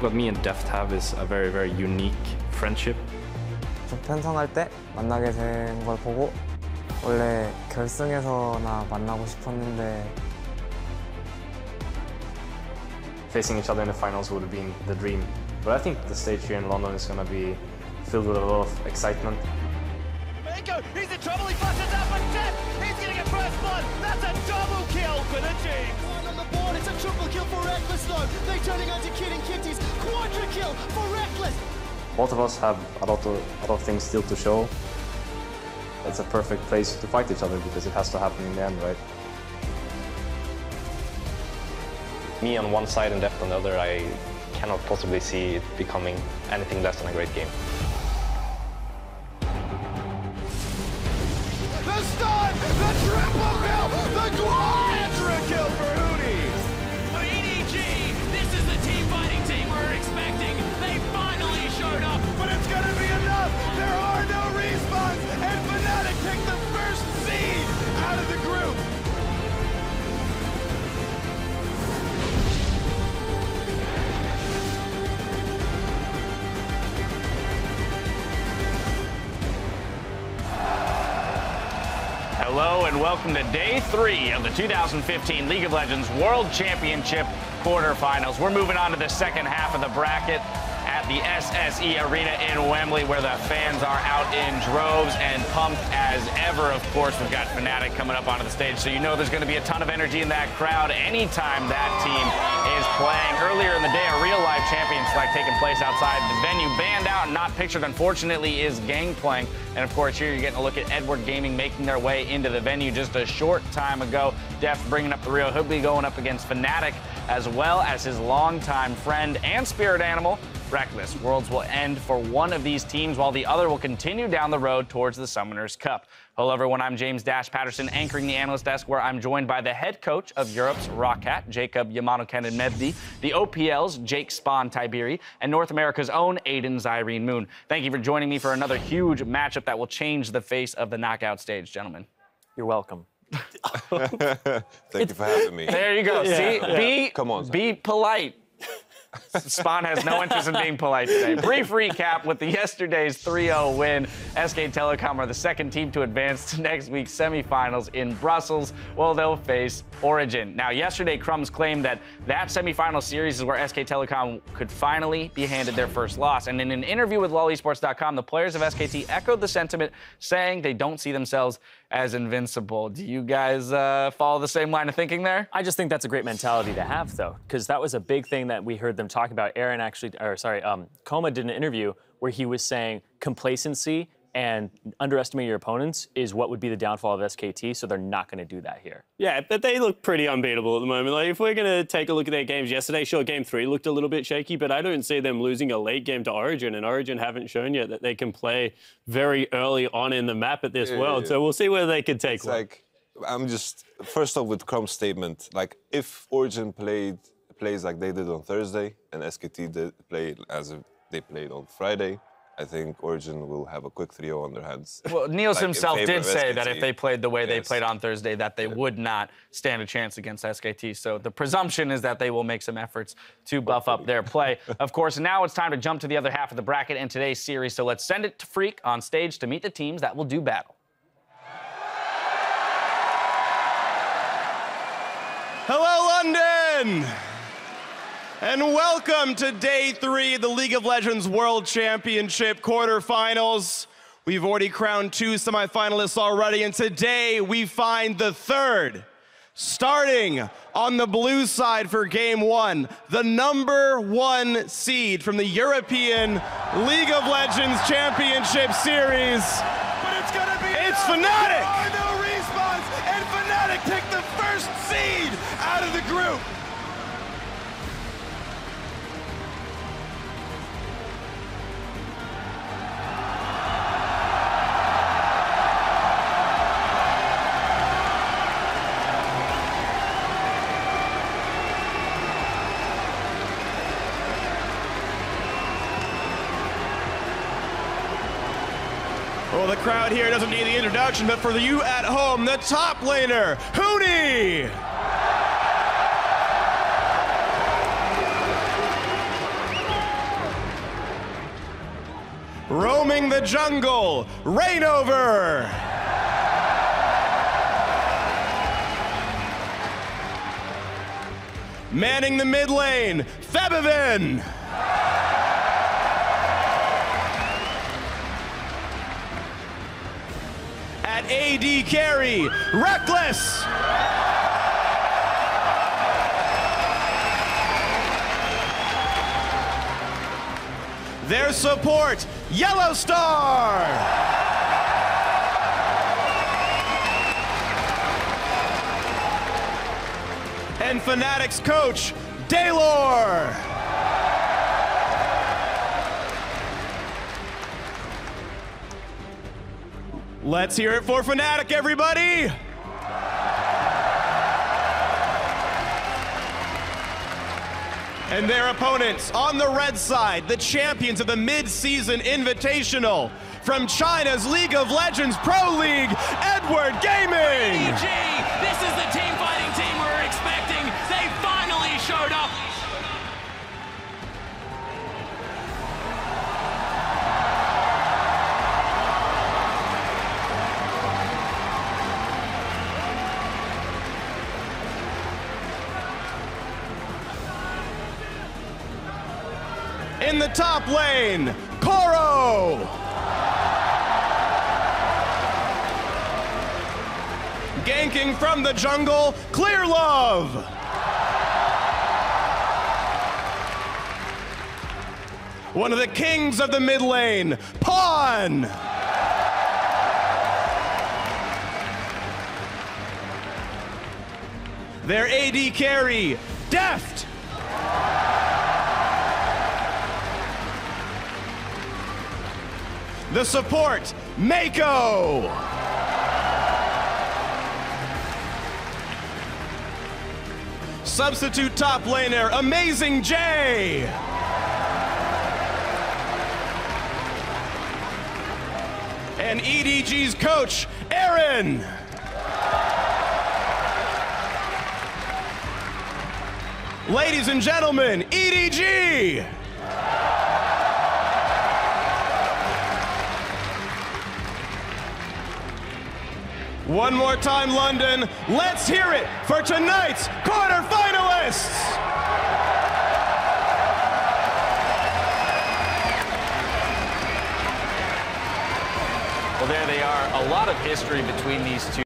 what me and Deft have is a very, very unique friendship. 편성할 때 만나게 된 걸 보고 원래 결승에서나 만나고 싶었는데 Facing each other in the finals would have been the dream. But I think the stage here in London is going to be filled with a lot of excitement. Mako, he's in trouble, he flushes out for Death! He's getting a first blood! That's a double kill for the team! One on the board, it's a triple kill for Reckless though! They're turning onto Kid and Kitties, quadra kill for Reckless! Both of us have a lot of things still to show. It's a perfect place to fight each other because it has to happen in the end, right? Me on one side and Deft on the other, I cannot possibly see it becoming anything less than a great game. The stun! The triple kill! The quadra kill for Hootie! For EDG, this is the team fighting team we're expecting. They finally showed up, but it's gonna be enough! There are no respawns, and Fnatic take the first seed out of the group! Hello and welcome to Day 3 of the 2015 League of Legends World Championship quarterfinals. We're moving on to the second half of the bracket at the SSE Arena in Wembley, where the fans are out in droves and pumped as ever. Of course, we've got Fnatic coming up onto the stage, so you know there's going to be a ton of energy in that crowd anytime that team is playing. Earlier in the day, a real-life champion select taking place outside the venue. Banned out and not pictured, unfortunately, is Gangplank. And, of course, here you're getting a look at Edward Gaming making their way into the venue just a short time ago. Deft bringing up the real. He'll be going up against Fnatic, as well as his longtime friend and spirit animal, Reckless. Worlds will end for one of these teams, while the other will continue down the road towards the Summoners Cup. Hello, everyone. I'm James Dash Patterson, anchoring the analyst desk, where I'm joined by the head coach of Europe's Rockcat, Jacob Yamano-Kenan Mehdi, the OPL's Jake Spawn Tiberi, and North America's own Aiden Zyrene Moon. Thank you for joining me for another huge matchup that will change the face of the knockout stage, gentlemen. You're welcome. Thank you for having me. There you go. Yeah. See, Come on, be polite. Spawn has no interest in being polite today. Brief recap with the yesterday's 3-0 win. SK Telecom are the second team to advance to next week's semifinals in Brussels, while they'll face Origin. Now, yesterday, Crumbs claimed that semifinal series is where SK Telecom could finally be handed their first loss. And in an interview with LoLesports.com, the players of SKT echoed the sentiment, saying they don't see themselves as invincible. Do you guys follow the same line of thinking there? I just think that's a great mentality to have, though, because that was a big thing that we heard them talk about. Koma did an interview where he was saying complacency and underestimating your opponents is what would be the downfall of SKT, so they're not going to do that here. Yeah, but they look pretty unbeatable at the moment. Like, if we're going to take a look at their games yesterday, sure, Game 3 looked a little bit shaky, but I don't see them losing a late game to Origin, and Origin haven't shown yet that they can play very early on in the map at this world, so we'll see whether they can take one. Like, I'm just, first off with Crumb's statement, like, if Origin plays like they did on Thursday, and SKT did play as if they played on Friday, I think Origin will have a quick 3-0 on their hands. Well, Niels himself did say that SKT. if they played the way they played on Thursday, that they would not stand a chance against SKT. So the presumption is that they will make some efforts to buff up their play. Of course, now it's time to jump to the other half of the bracket in today's series. So let's send it to Freak on stage to meet the teams that will do battle. Hello, London! And welcome to Day 3 of the League of Legends World Championship quarterfinals. We've already crowned 2 semifinalists already, and today we find the third. Starting on the blue side for Game 1, the #1 seed from the European League of Legends Championship Series. But it's gonna be Fnatic! There are no respawns, and Fnatic take the first seed out of the group. Well, the crowd here doesn't need the introduction, but for you at home, the top laner, Hootie! Roaming the jungle, Rainover. Manning the mid lane, Febivin. At AD carry, Reckless. Their support, Yellow Star. And Fnatic's coach, Daylor. Let's hear it for Fnatic, everybody. And their opponents on the red side, the champions of the mid-season invitational from China's League of Legends Pro League, Edward Gaming. EDG, this is the team fighting team we were expecting. They finally showed up. In the top lane, Koro. Ganking from the jungle, Clear Love. One of the kings of the mid lane, Pawn. Their AD carry, Deft. The support, Mako. Substitute top laner, Amazing J. And EDG's coach, Aaron. Ladies and gentlemen, EDG. One more time, London. Let's hear it for tonight's quarterfinalists. Well, there they are. A lot of history between these two.